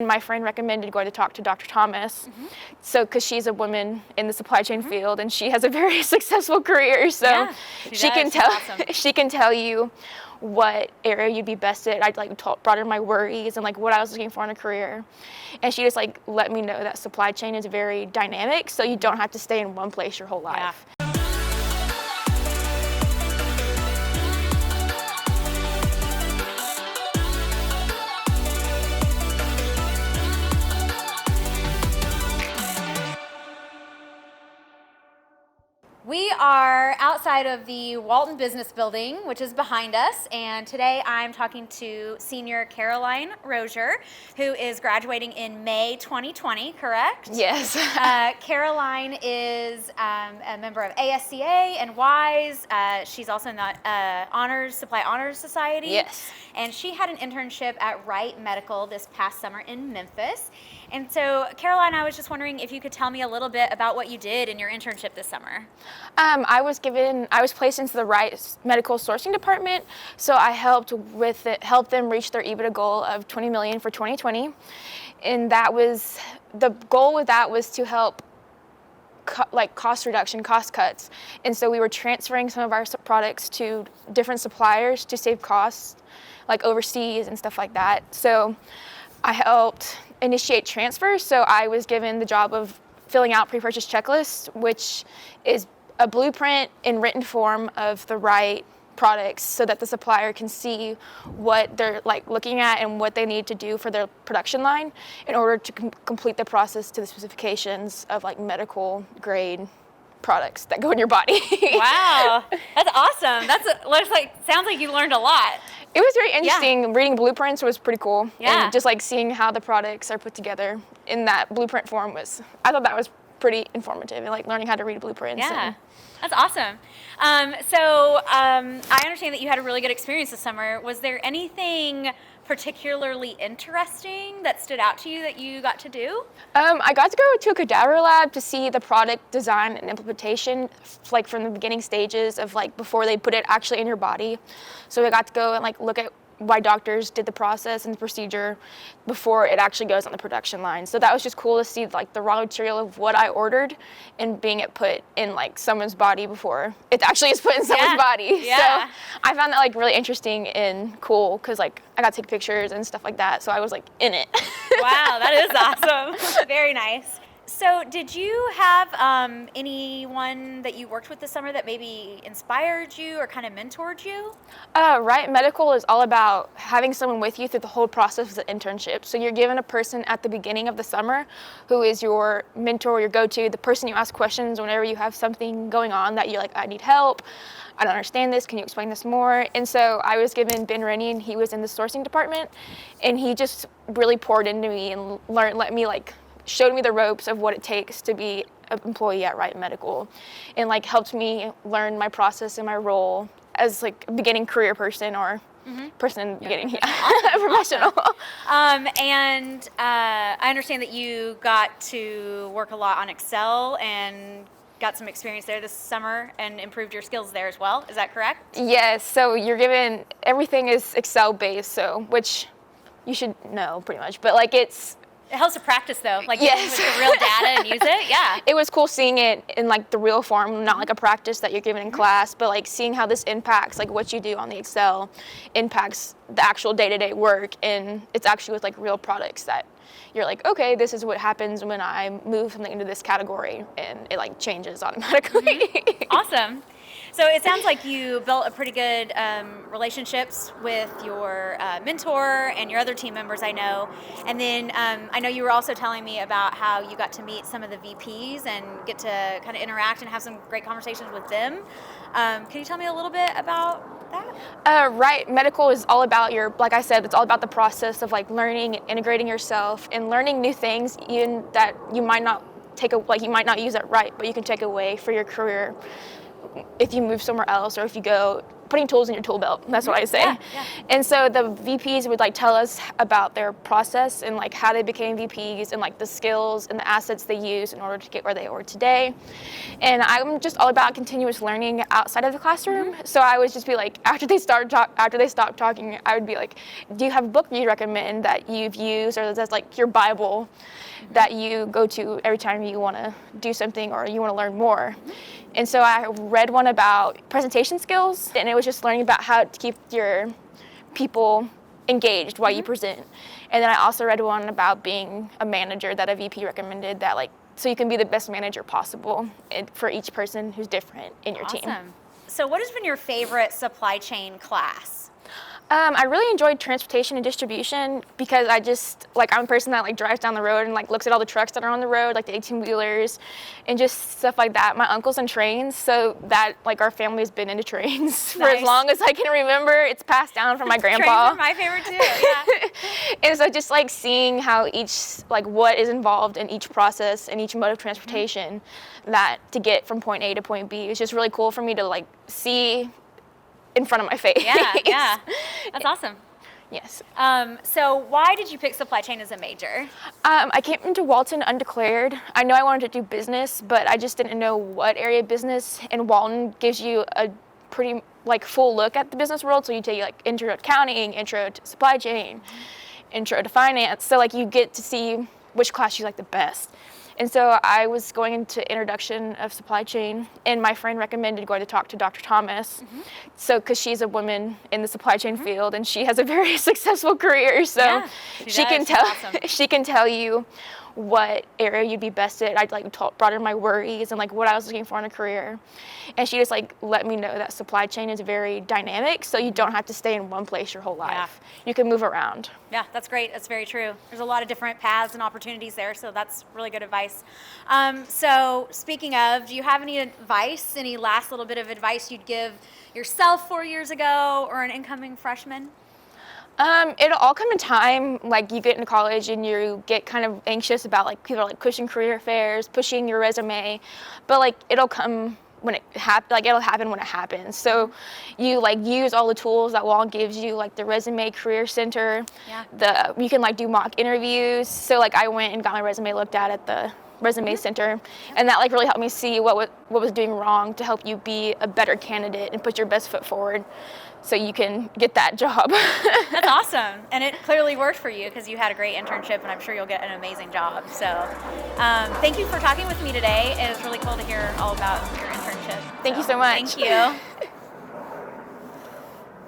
My friend recommended going to talk to Dr. Thomas, so because she's a woman in the supply chain field and she has a very successful career, so she can tell she can tell you what area you'd be best at. I brought her my worries and like what I was looking for in a career, and she just like let me know that supply chain is very dynamic, so you don't have to stay in one place your whole life. We are outside of the Walton Business Building, which is behind us, and today I'm talking to senior Caroline Rosier, who is graduating in May 2020, correct? Yes. Caroline is a member of ASCA and WISE. She's also in the Supply Honors Society. Yes. And she had an internship at Wright Medical this past summer in Memphis. And so, Caroline, I was just wondering if you could tell me a little bit about what you did in your internship this summer. I was placed into the Wright Medical sourcing department, so I helped them reach their EBITDA goal of 20 million for 2020, and the goal with that was to help cost reduction, cost cuts, and so we were transferring some of our products to different suppliers to save costs, like overseas and stuff like that. So I helped initiate transfers, so I was given the job of filling out pre-purchase checklists, which is a blueprint in written form of the right products so that the supplier can see what they're looking at and what they need to do for their production line in order to complete the process to the specifications of medical grade products that go in your body. Wow, that's awesome. Sounds like you learned a lot. It was very interesting. Yeah. Reading blueprints was pretty cool. Yeah. And just seeing how the products are put together in that blueprint form I thought that was pretty informative, and learning how to read blueprints. Yeah, that's awesome. I understand that you had a really good experience this summer. Was there anything particularly interesting that stood out to you that you got to do? I got to go to a cadaver lab to see the product design and implementation, from the beginning stages of before they put it actually in your body. So I got to go and look at why doctors did the process and the procedure before it actually goes on the production line. So that was just cool to see the raw material of what I ordered and being it put in someone's body before it actually is put in someone's body. Yeah. So I found that really interesting and cool because I got to take pictures and stuff like that. So I was in it. Wow, that is awesome. Very nice. So did you have anyone that you worked with this summer that maybe inspired you or kind of mentored you? Wright Medical is all about having someone with you through the whole process of the internship. So you're given a person at the beginning of the summer who is your mentor, your go-to, the person you ask questions whenever you have something going on that you're I need help. I don't understand this. Can you explain this more? And so I was given Ben Rennie, and he was in the sourcing department, and he just really poured into me and showed me the ropes of what it takes to be an employee at Wright Medical, and helped me learn my process and my role as a beginning career person or person in the beginning, professional. And I understand that you got to work a lot on Excel and got some experience there this summer and improved your skills there as well. Is that correct? Yes. So you're given, everything is Excel based, so which you should know pretty much, but it helps to practice though, yes. With the real data and use it. Yeah. It was cool seeing it in the real form, not a practice that you're given in class, but seeing how this impacts what you do on the Excel impacts the actual day-to-day work, and it's actually with real products that you're okay, this is what happens when I move something into this category, and it changes automatically. Awesome. So it sounds like you built a pretty good relationships with your mentor and your other team members, I know. And then I know you were also telling me about how you got to meet some of the VPs and get to kind of interact and have some great conversations with them. Can you tell me a little bit about that? Wright Medical is all about like I said, it's all about the process of learning and integrating yourself and learning new things, even that you might not you might not use at Wright, but you can take away for your career if you move somewhere else or if you go putting tools in your tool belt. That's what I say. Yeah, yeah. And so the VPs would like tell us about their process and like how they became VPs and like the skills and the assets they use in order to get where they are today. And I'm just all about continuous learning outside of the classroom. So I would just be like, after they stopped talking, I would be like, do you have a book you recommend that you've used, or that's like your Bible that you go to every time you want to do something or you want to learn more? And so I read one about presentation skills, and it was just learning about how to keep your people engaged while you present. And then I also read one about being a manager that a VP recommended, that like, so you can be the best manager possible for each person who's different in your team. Awesome. So what has been your favorite supply chain class? I really enjoyed transportation and distribution because I'm a person that like drives down the road and like looks at all the trucks that are on the road, like the 18-wheelers and just stuff like that. My uncle's in trains, so that like our family's been into trains for as long as I can remember. It's passed down from my grandpa. Trains are my favorite too, yeah. And so just like seeing how what is involved in each process and each mode of transportation that to get from point A to point B is just really cool for me to like see in front of my face. Yeah. That's awesome. Yes. So why did you pick supply chain as a major? I came into Walton undeclared. I know I wanted to do business, but I just didn't know what area of business. And Walton gives you a pretty like full look at the business world. So you take like intro to accounting, intro to supply chain, intro to finance. So like you get to see which class you like the best. And so I was going into introduction of supply chain, and my friend recommended going to talk to Dr. Thomas. So, because she's a woman in the supply chain field, and she has a very successful career, so she can tell you what area you'd be best at. I'd like brought her my worries and like what I was looking for in a career, and she just like let me know that supply chain is very dynamic, so you don't have to stay in one place your whole life. You can move around. Yeah, that's great. That's very true. There's a lot of different paths and opportunities there, so that's really good advice. So speaking of, do you have any advice, any last little bit of advice you'd give yourself 4 years ago or an incoming freshman? It'll all come in time. Like you get into college and you get kind of anxious about like people are like pushing career fairs, pushing your resume, but like it'll come when it it'll happen when it happens. So you like use all the tools that Walton gives you, like the resume career center. You can like do mock interviews. So like I went and got my resume looked at the resume center, and that like really helped me see what was doing wrong to help you be a better candidate and put your best foot forward so you can get that job. That's awesome. And it clearly worked for you because you had a great internship, and I'm sure you'll get an amazing job. So thank you for talking with me today. It was really cool to hear all about your internship. Thank you so much. Thank you.